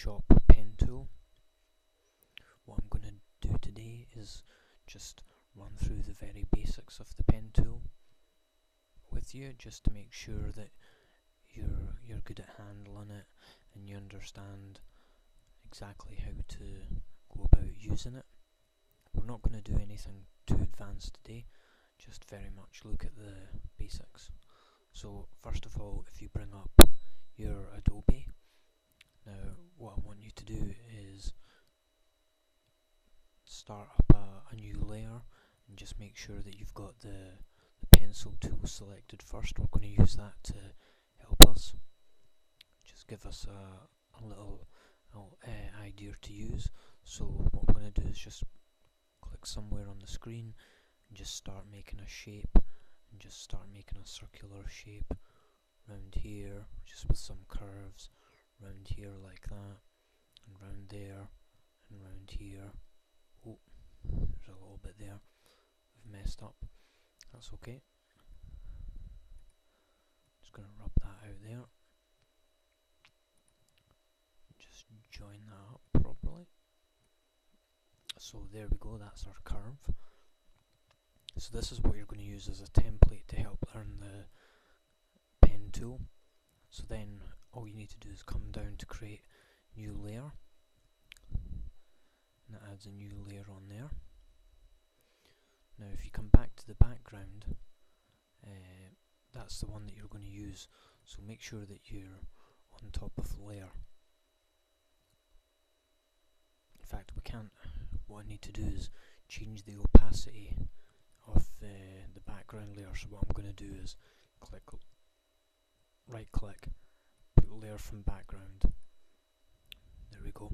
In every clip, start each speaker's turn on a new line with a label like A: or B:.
A: Photoshop pen tool. What I'm going to do today is just run through the very basics of the pen tool with you, just to make sure that you're good at handling it and you understand exactly how to go about using it. We're not going to do anything too advanced today, just very much look at the basics. So first of all, if you bring up your Adobe, now what I want you to do is start up a new layer and just make sure that you've got the pencil tool selected first. We're going to use that to help us, just give us a little idea to use. So what I'm going to do is just click somewhere on the screen and just start making a shape, and just start making a circular shape round here, just with some curves, round here like that, and round there, and round here. Oh, there's a little bit there we've messed up, that's okay. Just going to rub that out there, just join that up properly. So there we go, that's our curve. So this is what you're going to use as a template to help learn the pen tool. So then all you need to do is come down to create new layer, and that adds a new layer on there. Now if you come back to the background, that's the one that you're going to use, so make sure that you're on top of the layer. In fact, what I need to do is change the opacity of the background layer. So what I'm going to do is right click, put layer from background. There we go.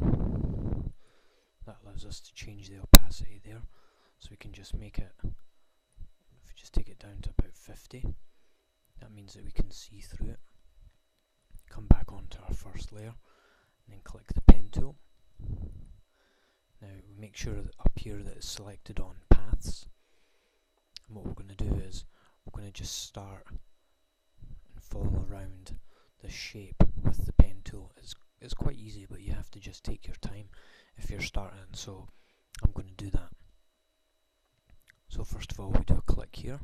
A: That allows us to change the opacity there. So we can just make it, if we just take it down to about 50, that means that we can see through it. Come back onto our first layer and then click the pen tool. Now we make sure that up here that it's selected on paths. And what we're going to do is we're going to just start and follow around the shape with the pen tool. It's quite easy, but you have to just take your time if you're starting, so I'm going to do that. So first of all, we do a click here,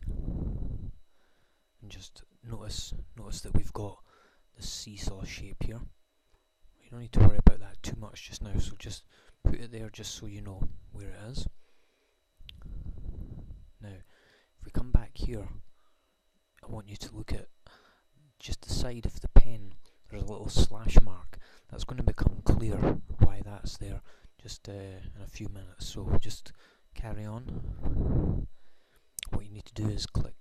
A: and just notice that we've got the seesaw shape here. You don't need to worry about that too much just now, so just put it there just so you know where it is. Now, if we come back here, I want you to look at just the side of the pen. There's a little slash mark. That's going to become clear why that's there just in a few minutes, so just carry on. What you need to do is click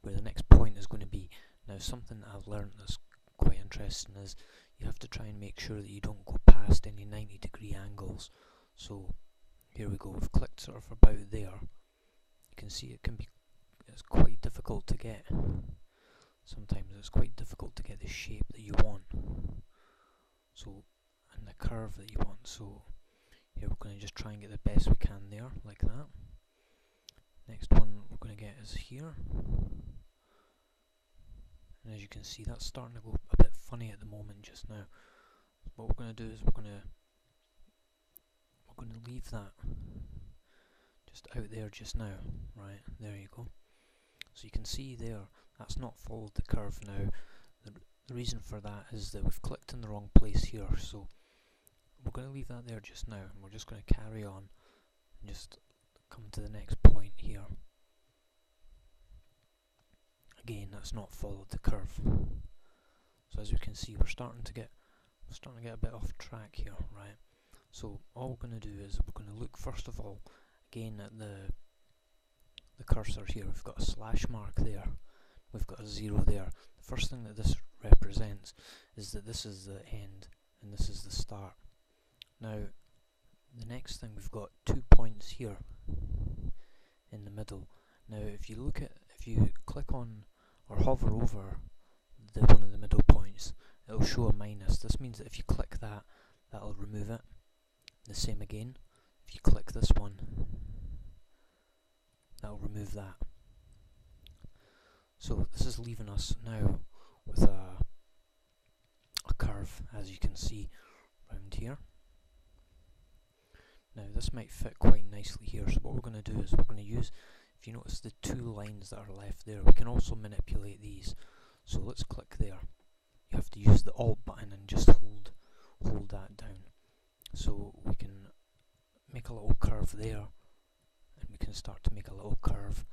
A: where the next point is going to be. Now something that I've learned that's quite interesting is you have to try and make sure that you don't go past any 90-degree angles. So here we go, we've clicked sort of about there. You can see it's quite difficult to get. Sometimes it's quite difficult to get the shape that you want, so, and the curve that you want. So here we're going to just try and get the best we can there, like that. Next one we're going to get is here, and as you can see that's starting to go a bit funny at the moment just now. What we're going to do is we're going to leave that just out there just now. Right, there you go. So you can see there, that's not followed the curve now. The reason for that is that we've clicked in the wrong place here, so we're going to leave that there just now, and we're just going to carry on and just come to the next point here. Again, that's not followed the curve. So as you can see, we're starting to get a bit off track here, right? So all we're going to do is we're going to look first of all again at the cursor here. We've got a slash mark there, we've got a 0 there. The first thing that this represents is that this is the end and this is the start. Now the next thing, we've got 2 points here in the middle. Now if you click on or hover over one of the middle points, it'll show a minus. This means that if you click that, that'll remove it. The same again, if you click this one, that'll remove that. So this is leaving us now with a curve curve, as you can see round here. Now this might fit quite nicely here, so what we're going to do is we're going to use, if you notice the two lines that are left there, we can also manipulate these. So let's click there. You have to use the Alt button and just hold that down. So we can make a little curve there, and we can start to make a little curve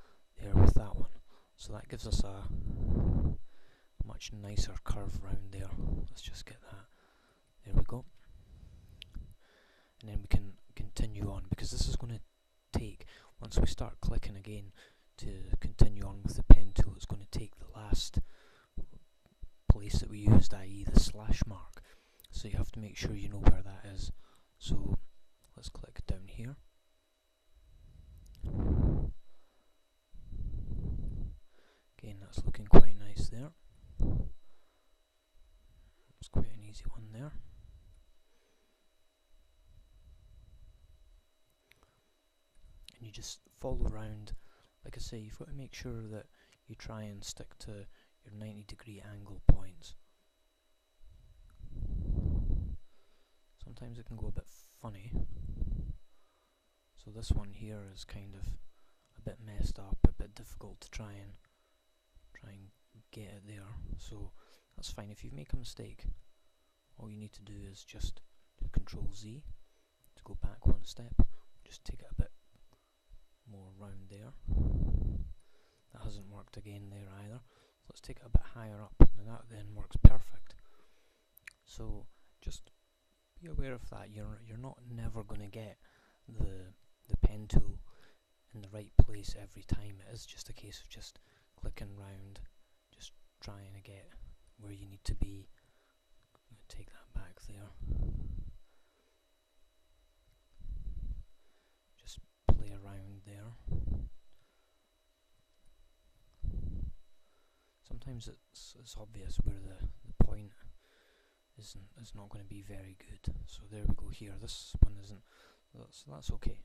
A: there with that one. So that gives us a much nicer curve round there. Let's just get that. There we go. And then we can continue on, because this is going to take, once we start clicking again to continue on with the pen tool, it's going to take the last place that we used, i.e. the slash mark. So you have to make sure you know where that is. So let's click down here. Again, that's looking quite nice there. It's quite an easy one there. And you just follow around. Like I say, you've got to make sure that you try and stick to your 90-degree angle points. Sometimes it can go a bit funny. So this one here is kind of a bit messed up, a bit difficult to try and get it there. So that's fine. If you make a mistake, all you need to do is just do Control Z to go back one step. Just take it a bit more round there. That hasn't worked again there either. So let's take it a bit higher up, and that then works perfect. So just be aware of that. You're not never going to get the pen tool in the right place every time. It is just a case of just clicking round, just trying to get where you need to be. Take that back there. Just play around there. Sometimes it's obvious where the point is not going to be very good. So there we go here. This one isn't. So that's okay.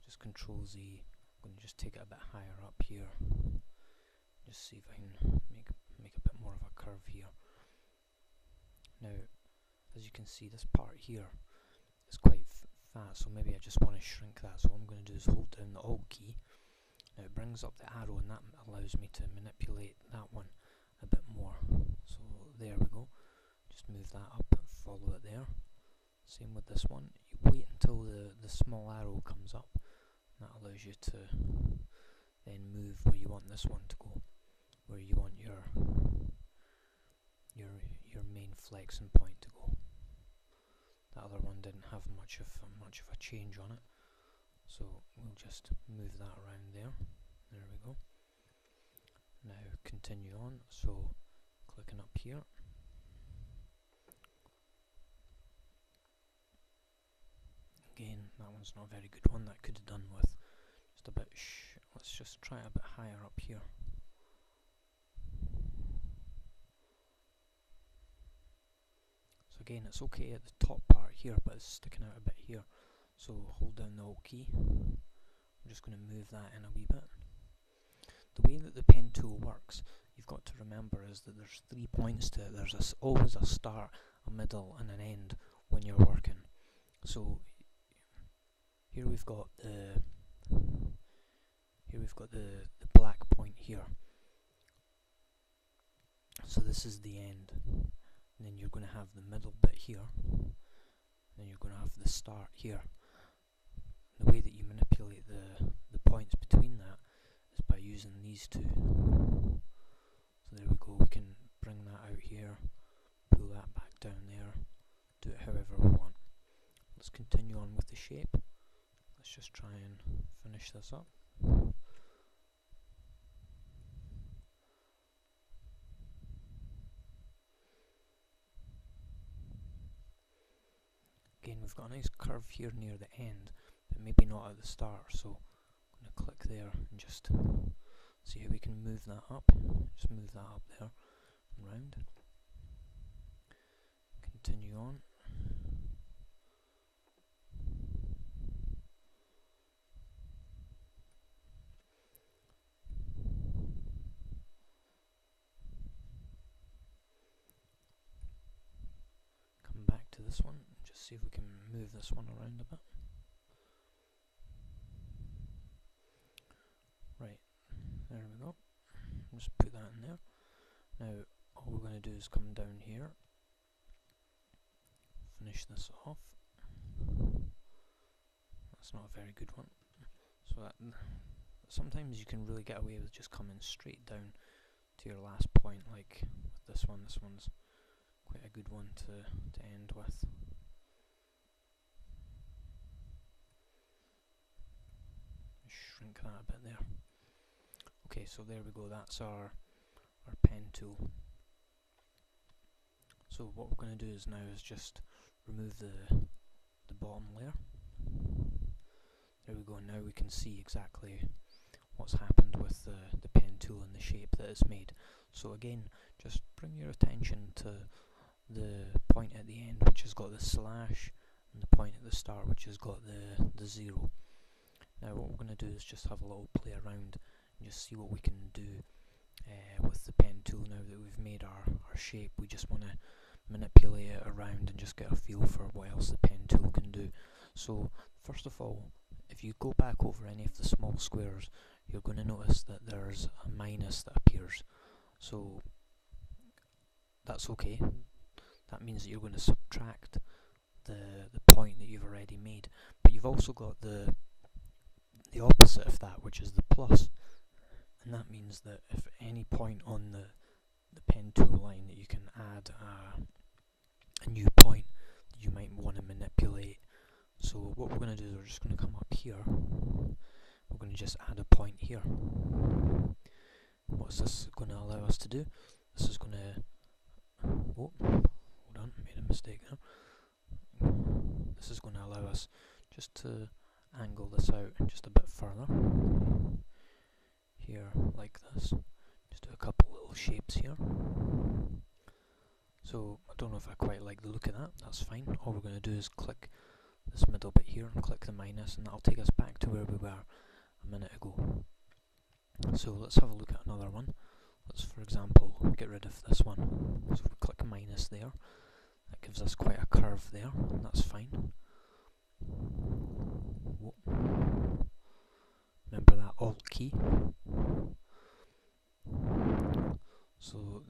A: Just Control Z. I'm going to just take it a bit higher up here. Just see if I can make a bit more of a curve here. Now, as you can see, this part here is quite fat, so maybe I just want to shrink that. So what I'm going to do is hold down the Alt key. Now it brings up the arrow, and that allows me to manipulate that one a bit more. So there we go. Just move that up and follow it there. Same with this one. You wait until the small arrow comes up. That allows you to then move where you want this one to go, where you want your main flexing point to go. That other one didn't have much of a change on it, so we'll just move that around there. There we go. Now continue on. So clicking up here. Again, that one's not a very good one. That could have done with just a bit. Let's just try a bit higher up here. So again, it's okay at the top part here, but it's sticking out a bit here. So hold down the Alt key. I'm just going to move that in a wee bit. The way that the pen tool works, you've got to remember, is that there's 3 points to it. There's always a start, a middle, and an end when you're working. So here we've got the black point here. So this is the end. And then you're going to have the middle bit here. And then you're going to have the start here. The way that you manipulate the points between that is by using these two. So there we go. We can bring that out here, pull that back down there, do it however we want. Let's continue on with the shape. Let's just try and finish this up. Again, we've got a nice curve here near the end, but maybe not at the start, so I'm going to click there and just see how we can move that up. Just move that up there and round. Continue on. this one, just see if we can move this one around a bit. Right, there we go. Just put that in there. Now all we're going to do is come down here, finish this off. That's not a very good one. So that sometimes you can really get away with just coming straight down to your last point, like with this one. This one's quite a good one to end with. Shrink that a bit there. Okay, so there we go, that's our pen tool. So what we're going to do is now is just remove the bottom layer. There we go, now we can see exactly what's happened with the pen tool and the shape that it's made. So again, just bring your attention to the point at the end which has got the slash, and the point at the start which has got the 0. Now what we're going to do is just have a little play around and just see what we can do with the pen tool. Now that we've made our shape, we just want to manipulate it around and just get a feel for what else the pen tool can do. So first of all, if you go back over any of the small squares, you're going to notice that there's a minus that appears. So that's okay. That means that you're going to subtract the point that you've already made. But you've also got the opposite of that, which is the plus. And that means that if any point on the pen tool line that you can add a new point that you might want to manipulate. So what we're going to do is we're just going to come up here. We're going to just add a point here. What's this going to allow us to do? This is going to... Oh, hold on, made a mistake there. This is going to allow us just to angle this out just a bit further. Here, like this. Just do a couple little shapes here. So, I don't know if I quite like the look of that, that's fine. All we're going to do is click this middle bit here and click the minus, and that'll take us back to where we were a minute ago. So let's have a look at another one. Let's, for example, get rid of this one. So if we click minus there, that gives us quite a curve there, that's fine. Whoa. Remember that Alt key. So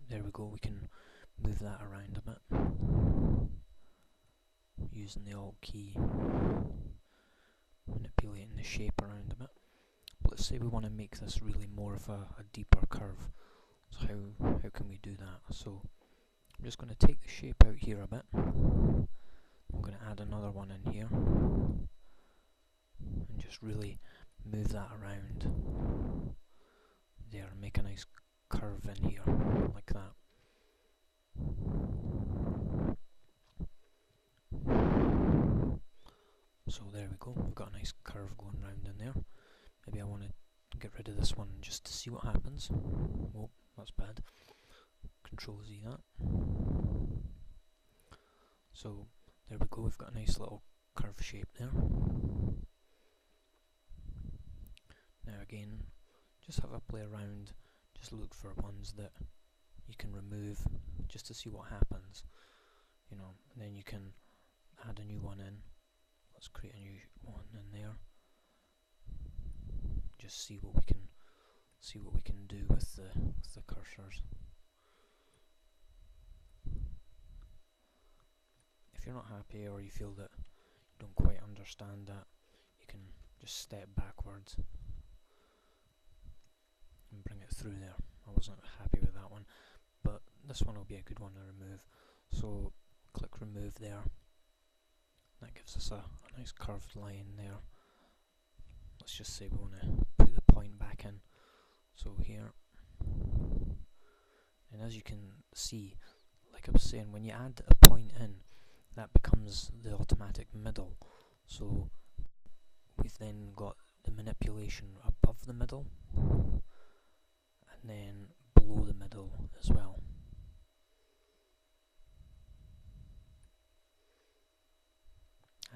A: there we go, we can move that around a bit using the Alt key, manipulating the shape around a bit. But let's say we want to make this really more of a deeper curve. So how can we do that? So I'm just going to take the shape out here a bit. I'm going to add another one in here and just really move that around there and make a nice curve in here like that. So there we go, we've got a nice curve going round in there. Maybe I want to get rid of this one just to see what happens. Oh, that's bad. Control Z that. So there we go, we've got a nice little curve shape there. Now again, just have a play around, just look for ones that you can remove just to see what happens, you know, and then you can add a new one in. Let's create a new one in there. Just see what we can do with the cursors. If you're not happy or you feel that you don't quite understand that, you can just step backwards and bring it through there. I wasn't happy with that one, but this one will be a good one to remove. So click remove there. That gives us a nice curved line there. Let's just say we want to put the point back in. So here, and as you can see, like I was saying, when you add a point in, that becomes the automatic middle. So we've then got the manipulation above the middle and then below the middle as well.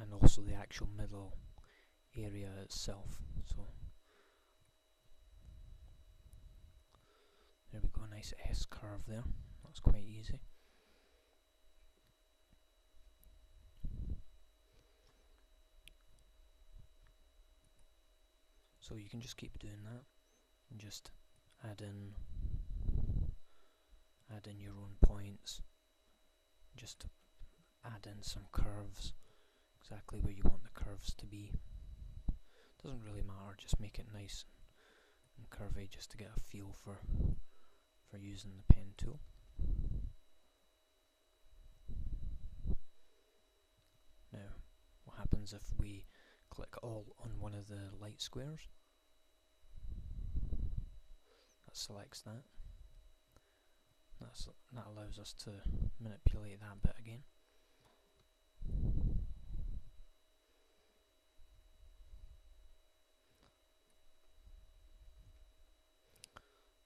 A: And also the actual middle area itself. So there we go, a nice S curve there. That's quite easy. So you can just keep doing that and just add in your own points, just add in some curves, exactly where you want the curves to be. Doesn't really matter, just make it nice and curvy just to get a feel for using the pen tool. Now, what happens if we click all on one of the light squares? That selects that. That allows us to manipulate that bit again.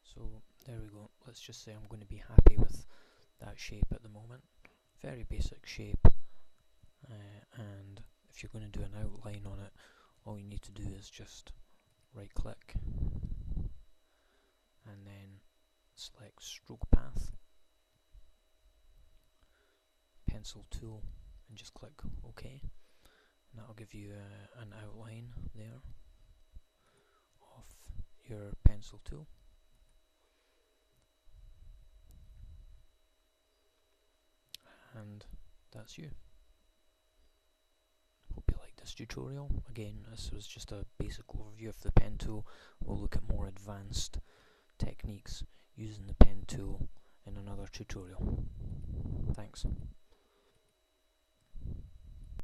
A: So there we go. Let's just say I'm going to be happy with that shape at the moment. Very basic shape, and if you're going to do an outline on it, all you need to do is just right click and then select stroke path, pencil tool, and just click OK, and that'll give you an outline there of your pencil tool. And that's you. Hope you liked this tutorial. Again, this was just a basic overview of the pen tool. We'll look at more advanced techniques using the pen tool in another tutorial. Thanks.